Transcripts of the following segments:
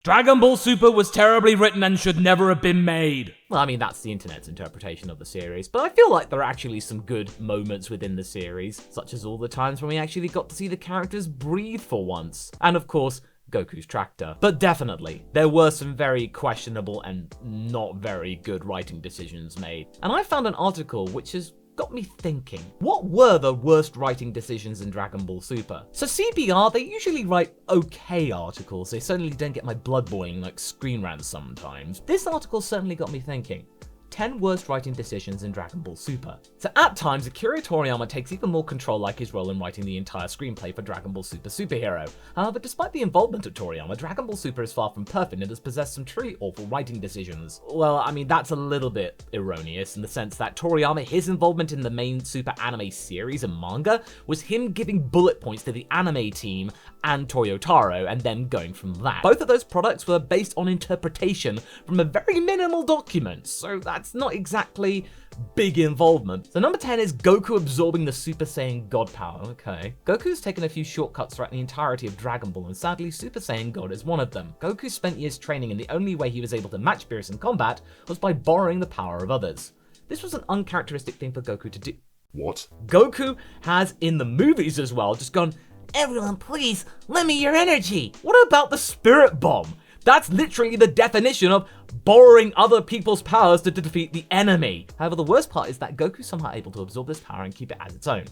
Dragon Ball Super was terribly written and should never have been made. Well, I mean, that's the internet's interpretation of the series, but I feel like there are actually some good moments within the series, such as all the times when we actually got to see the characters breathe for once. And of course, Goku's tractor. But definitely, there were some very questionable and not very good writing decisions made. And I found an article which has got me thinking, what were the worst writing decisions in Dragon Ball Super? So CBR, they usually write okay articles. They certainly don't get my blood boiling like Screen Rant sometimes. This article certainly got me thinking. 10 worst writing decisions in Dragon Ball Super. So at times, Akira Toriyama takes even more control, like his role in writing the entire screenplay for Dragon Ball Super Superhero. However, despite the involvement of Toriyama, Dragon Ball Super is far from perfect and has possessed some truly awful writing decisions. Well, I mean, that's a little bit erroneous in the sense that Toriyama, his involvement in the main Super anime series and manga was him giving bullet points to the anime team and Toyotaro and then going from that. Both of those products were based on interpretation from a very minimal document, so that's not exactly big involvement. So number 10 is Goku absorbing the Super Saiyan God power. Okay. Goku's taken a few shortcuts throughout the entirety of Dragon Ball, and sadly, Super Saiyan God is one of them. Goku spent years training, and the only way he was able to match Beerus in combat was by borrowing the power of others. This was an uncharacteristic thing for Goku to do. What? Goku has, in the movies as well, just gone, "Everyone, please, lend me your energy." What about the Spirit Bomb? That's literally the definition of borrowing other people's powers to defeat the enemy. However, the worst part is that Goku's somehow able to absorb this power and keep it as its own.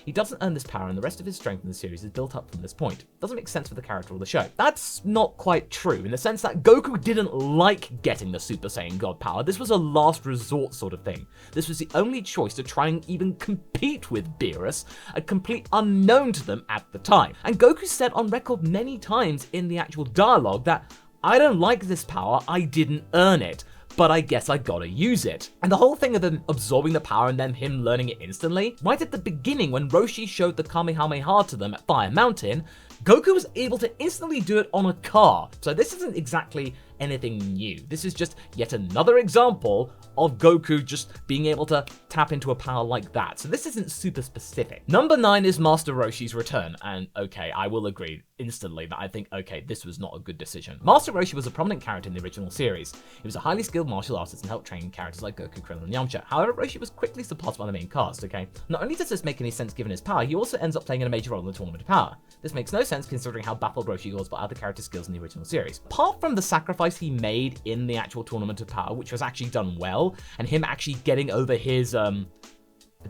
He doesn't earn this power, and the rest of his strength in the series is built up from this point. Doesn't make sense for the character or the show. That's not quite true, in the sense that Goku didn't like getting the Super Saiyan God power. This was a last resort sort of thing. This was the only choice to try and even compete with Beerus, a complete unknown to them at the time. And Goku said on record many times in the actual dialogue that, "I don't like this power, I didn't earn it, but I guess I gotta use it." And the whole thing of them absorbing the power and then him learning it instantly, right at the beginning when Roshi showed the Kamehameha to them at Fire Mountain, Goku was able to instantly do it on a car. So this isn't exactly anything new. This is just yet another example of Goku just being able to tap into a power like that. So this isn't super specific. Number 9 is Master Roshi's return. And okay, I will agree instantly that I think, okay, this was not a good decision. Master Roshi was a prominent character in the original series. He was a highly skilled martial artist and helped train characters like Goku, Krillin, and Yamcha. However, Roshi was quickly surpassed by the main cast, okay? Not only does this make any sense given his power, he also ends up playing a major role in the Tournament of Power. This makes no sense considering how baffled Roshi was by other character skills in the original series. Apart from the sacrifice he made in the actual Tournament of Power, which was actually done well, and him actually getting over his,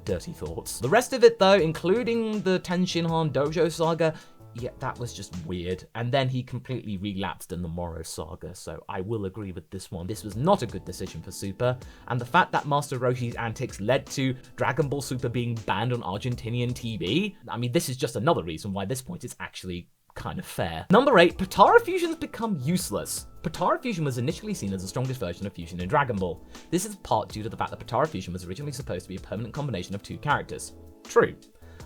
dirty thoughts. The rest of it though, including the Tenshinhan Dojo saga, yeah, that was just weird. And then he completely relapsed in the Moro saga, so I will agree with this one. This was not a good decision for Super, and the fact that Master Roshi's antics led to Dragon Ball Super being banned on Argentinian TV, I mean, this is just another reason why this point is actually kind of fair. Number 8, Potara fusions become useless. Potara fusion was initially seen as the strongest version of fusion in Dragon Ball. This is part due to the fact that Potara fusion was originally supposed to be a permanent combination of two characters. True.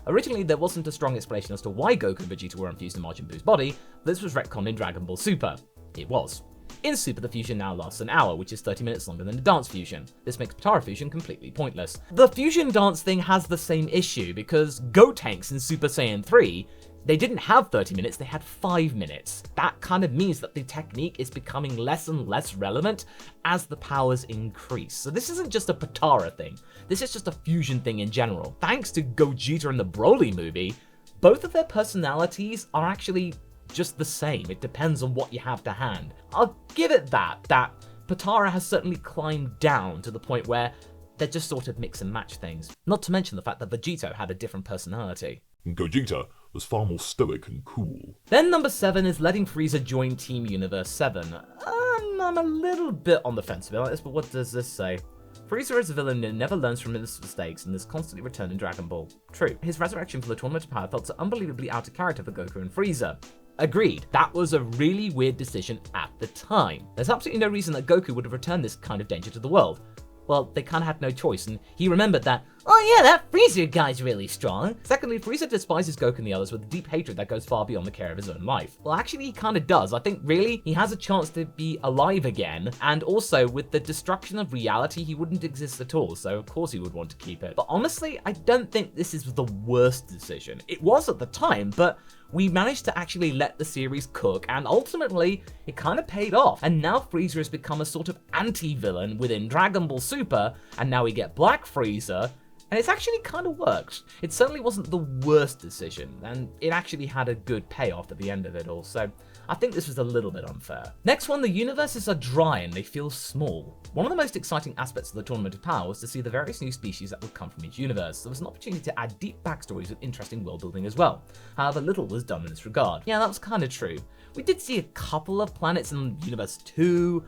Originally, there wasn't a strong explanation as to why Goku and Vegeta were infused in Majin Buu's body, but this was retconned in Dragon Ball Super. It was. In Super, the fusion now lasts an hour, which is 30 minutes longer than the dance fusion. This makes Potara fusion completely pointless. The fusion dance thing has the same issue, because Gotenks in Super Saiyan 3, they didn't have 30 minutes, they had 5 minutes. That kind of means that the technique is becoming less and less relevant as the powers increase. So this isn't just a Potara thing, this is just a fusion thing in general. Thanks to Gogeta and the Broly movie, both of their personalities are actually just the same. It depends on what you have to hand. I'll give it that Potara has certainly climbed down to the point where they're just sort of mix and match things. Not to mention the fact that Vegito had a different personality. Gogeta was far more stoic and cool. Then number 7 is letting Frieza join Team Universe 7. I'm a little bit on the fence about this, but what does this say? Frieza is a villain who never learns from his mistakes and is constantly returned in Dragon Ball. True. His resurrection for the Tournament of Power felt so unbelievably out of character for Goku and Frieza. Agreed, that was a really weird decision at the time. There's absolutely no reason that Goku would have returned this kind of danger to the world. Well, they kind of had no choice, and he remembered that, oh yeah, that Frieza guy's really strong. Secondly, Frieza despises Goku and the others with a deep hatred that goes far beyond the care of his own life. Well, actually, he kind of does. I think, really, he has a chance to be alive again, and also, with the destruction of reality, he wouldn't exist at all, so of course he would want to keep it. But honestly, I don't think this is the worst decision. It was at the time, but we managed to actually let the series cook, and ultimately, it kind of paid off. And now Frieza has become a sort of anti-villain within Dragon Ball Super, and now we get Black Frieza, and it's actually kind of worked. It certainly wasn't the worst decision, and it actually had a good payoff at the end of it all, so I think this was a little bit unfair. Next one, the universes are dry and they feel small. One of the most exciting aspects of the Tournament of Power was to see the various new species that would come from each universe. There was an opportunity to add deep backstories with interesting world building as well. However, little was done in this regard. Yeah, that was kind of true. We did see a couple of planets in Universe 2,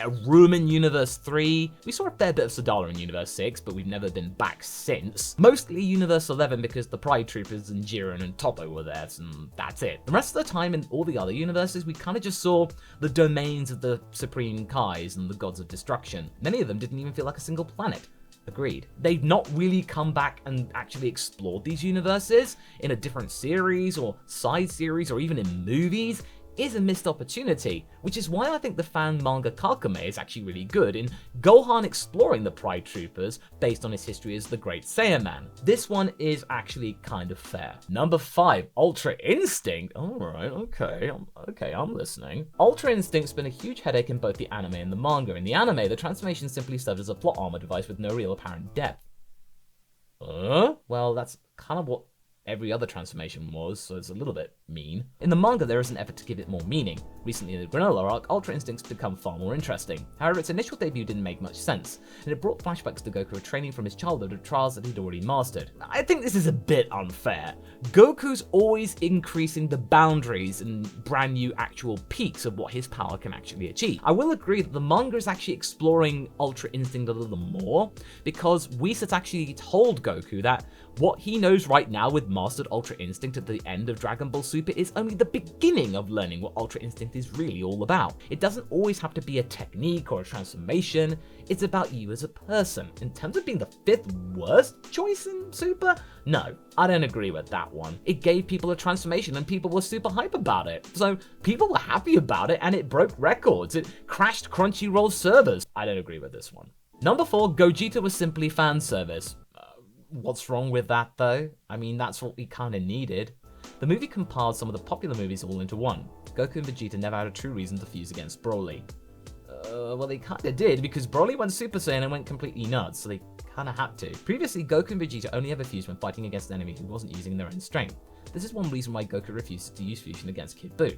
a room in Universe 3. We saw a fair bit of Sadala in Universe 6, but we've never been back since. Mostly Universe 11 because the Pride Troopers and Jiren and Toppo were there, and that's it. The rest of the time in all the other universes, we kind of just saw the domains of the Supreme Kais and the Gods of Destruction. Many of them didn't even feel like a single planet. Agreed. They've not really come back and actually explored these universes in a different series or side series or even in movies. Is a missed opportunity, which is why I think the fan manga Kakame is actually really good in Gohan exploring the Pride Troopers based on his history as the Great Saiyaman. This one is actually kind of fair. Number 5, Ultra Instinct. Alright, okay, I'm listening. Ultra Instinct's been a huge headache in both the anime and the manga. In the anime, the transformation simply served as a plot armor device with no real apparent depth. Well, that's kind of what every other transformation was, so it's a little bit mean. In the manga, there is an effort to give it more meaning. Recently in the Granola arc, Ultra Instinct's become far more interesting. However, its initial debut didn't make much sense, and it brought flashbacks to Goku training from his childhood of trials that he'd already mastered. I think this is a bit unfair. Goku's always increasing the boundaries and brand new actual peaks of what his power can actually achieve. I will agree that the manga is actually exploring Ultra Instinct a little more, because Whis actually told Goku that what he knows right now with mastered Ultra Instinct at the end of Dragon Ball Super is only the beginning of learning what Ultra Instinct is really all about. It doesn't always have to be a technique or a transformation, it's about you as a person. In terms of being the 5th worst choice in Super? No, I don't agree with that one. It gave people a transformation and people were super hype about it. So people were happy about it and it broke records. It crashed Crunchyroll servers. I don't agree with this one. Number 4, Gogeta was simply fan service. What's wrong with that though? I mean, that's what we kind of needed. The movie compiled some of the popular movies all into one. Goku and Vegeta never had a true reason to fuse against Broly. Well, they kind of did, because Broly went Super Saiyan and went completely nuts, so they kind of had to. Previously, Goku and Vegeta only ever fused when fighting against an enemy who wasn't using their own strength. This is one reason why Goku refuses to use fusion against Kid Buu.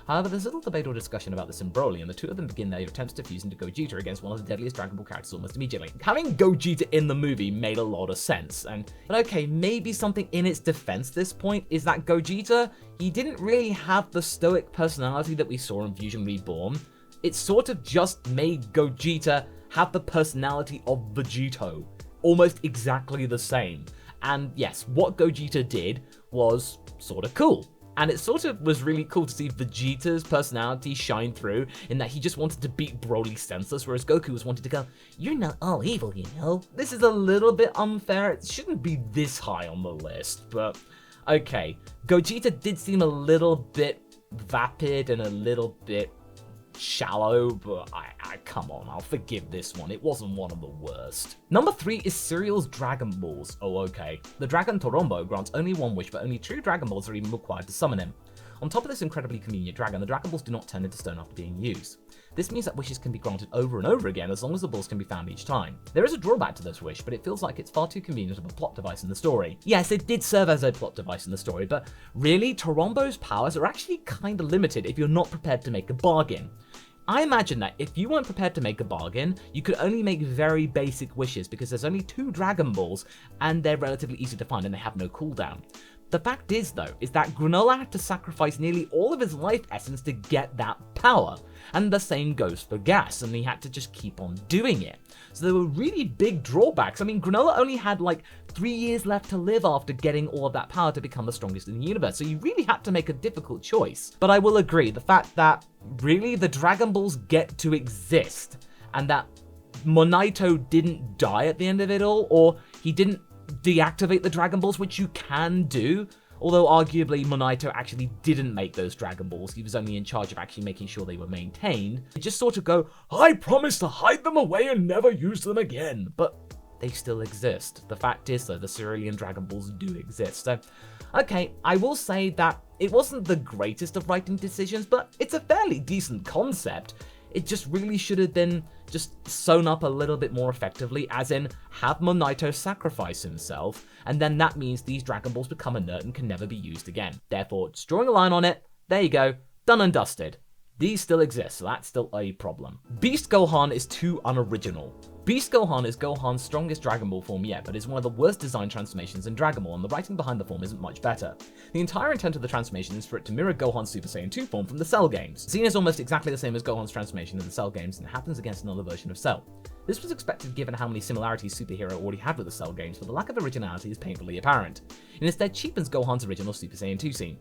However, there's little debate or discussion about this in Broly, and the two of them begin their attempts to fuse into Gogeta against one of the deadliest Dragon Ball characters almost immediately. Having Gogeta in the movie made a lot of sense, but okay, maybe something in its defense this point is that Gogeta, he didn't really have the stoic personality that we saw in Fusion Reborn. It sort of just made Gogeta have the personality of Vegito, almost exactly the same. And yes, what Gogeta did was sort of cool. And it sort of was really cool to see Vegeta's personality shine through in that he just wanted to beat Broly senseless, whereas Goku was wanting to go, "You're not all evil, you know." This is a little bit unfair. It shouldn't be this high on the list, but okay. Gogeta did seem a little bit vapid and a little bit shallow, but I come on, I'll forgive this one. It wasn't one of the worst. Number 3 is Cereal's Dragon Balls. Oh, okay. The Dragon Torombo grants only one wish, but only true Dragon Balls are even required to summon him. On top of this incredibly convenient dragon, the Dragon Balls do not turn into stone after being used. This means that wishes can be granted over and over again as long as the balls can be found each time. There is a drawback to this wish, but it feels like it's far too convenient of a plot device in the story. Yes, it did serve as a plot device in the story, but really, Torombo's powers are actually kinda limited if you're not prepared to make a bargain. I imagine that if you weren't prepared to make a bargain, you could only make very basic wishes because there's only 2 Dragon Balls and they're relatively easy to find and they have no cooldown. The fact is though, is that Granola had to sacrifice nearly all of his life essence to get that power. And the same goes for Gas, and he had to just keep on doing it. So there were really big drawbacks. I mean, Granola only had like 3 years left to live after getting all of that power to become the strongest in the universe, so you really had to make a difficult choice. But I will agree, the fact that really the Dragon Balls get to exist, and that Monito didn't die at the end of it all, or he didn't deactivate the Dragon Balls, which you can do, although arguably Monito actually didn't make those Dragon Balls. He was only in charge of actually making sure they were maintained. They just sort of go, "I promise to hide them away and never use them again." But they still exist. The fact is, though, the Cerulean Dragon Balls do exist. So, okay, I will say that it wasn't the greatest of writing decisions, but it's a fairly decent concept. It just really should have been just sewn up a little bit more effectively, as in have Monito sacrifice himself, and then that means these Dragon Balls become inert and can never be used again. Therefore, just drawing a line on it, there you go, done and dusted. These still exist, so that's still a problem. Beast Gohan is too unoriginal. Beast Gohan is Gohan's strongest Dragon Ball form yet, but is one of the worst design transformations in Dragon Ball, and the writing behind the form isn't much better. The entire intent of the transformation is for it to mirror Gohan's Super Saiyan 2 form from the Cell games. Seen as almost exactly the same as Gohan's transformation in the Cell games, and happens against another version of Cell. This was expected given how many similarities Superhero already had with the Cell games, but the lack of originality is painfully apparent. It instead cheapens Gohan's original Super Saiyan 2 scene.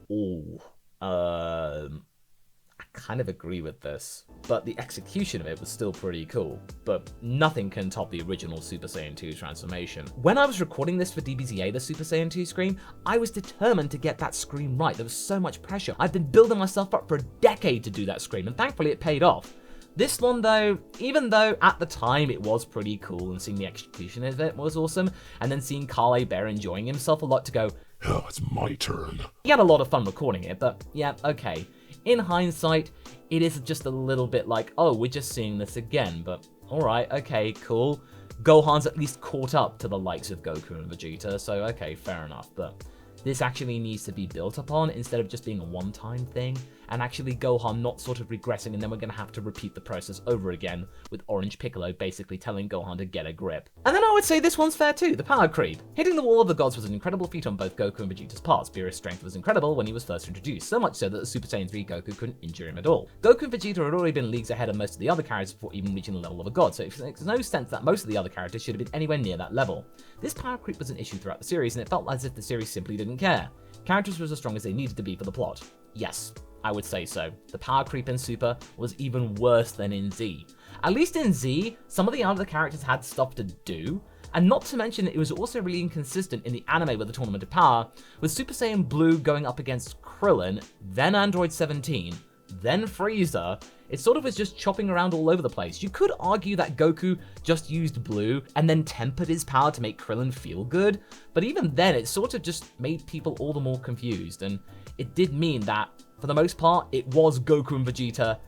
I kind of agree with this, but the execution of it was still pretty cool. But nothing can top the original Super Saiyan 2 transformation. When I was recording this for DBZA, the Super Saiyan 2 scream, I was determined to get that scream right. There was so much pressure. I've been building myself up for a decade to do that scream, and thankfully it paid off. This one though, even though at the time it was pretty cool and seeing the execution of it was awesome, and then seeing Kale Bear enjoying himself a lot to go, "Yeah, it's my turn." He had a lot of fun recording it, but yeah, okay. In hindsight, it is just a little bit like, oh, we're just seeing this again, but alright, okay, cool. Gohan's at least caught up to the likes of Goku and Vegeta, so okay, fair enough, but this actually needs to be built upon instead of just being a one-time thing, and actually Gohan not sort of regressing, and then we're going to have to repeat the process over again with Orange Piccolo basically telling Gohan to get a grip. And then I would say this one's fair too, the power creep. Hitting the wall of the gods was an incredible feat on both Goku and Vegeta's parts. Beerus' strength was incredible when he was first introduced, so much so that the Super Saiyan 3 Goku couldn't injure him at all. Goku and Vegeta had already been leagues ahead of most of the other characters before even reaching the level of a god, so it makes no sense that most of the other characters should have been anywhere near that level. This power creep was an issue throughout the series, and it felt as if the series simply didn't care. Characters were as strong as they needed to be for the plot. Yes, I would say so. The power creep in Super was even worse than in Z. At least in Z, some of the other characters had stuff to do, and not to mention it was also really inconsistent in the anime with the Tournament of Power, with Super Saiyan Blue going up against Krillin, then Android 17, then Frieza. It sort of was just chopping around all over the place. You could argue that Goku just used blue and then tempered his power to make Krillin feel good, but even then it sort of just made people all the more confused, and it did mean that, for the most part, it was Goku and Vegeta,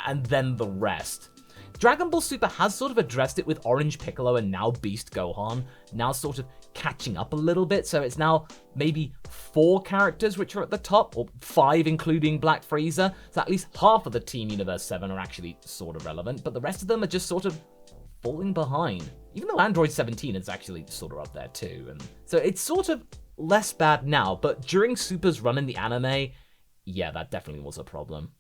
and then the rest. Dragon Ball Super has sort of addressed it with Orange Piccolo and now Beast Gohan, now sort of catching up a little bit, so it's now maybe 4 characters which are at the top, or 5 including Black Frieza, so at least half of the Team Universe 7 are actually sort of relevant, but the rest of them are just sort of falling behind. Even though Android 17 is actually sort of up there too, and so it's sort of less bad now, but during Super's run in the anime, yeah, that definitely was a problem.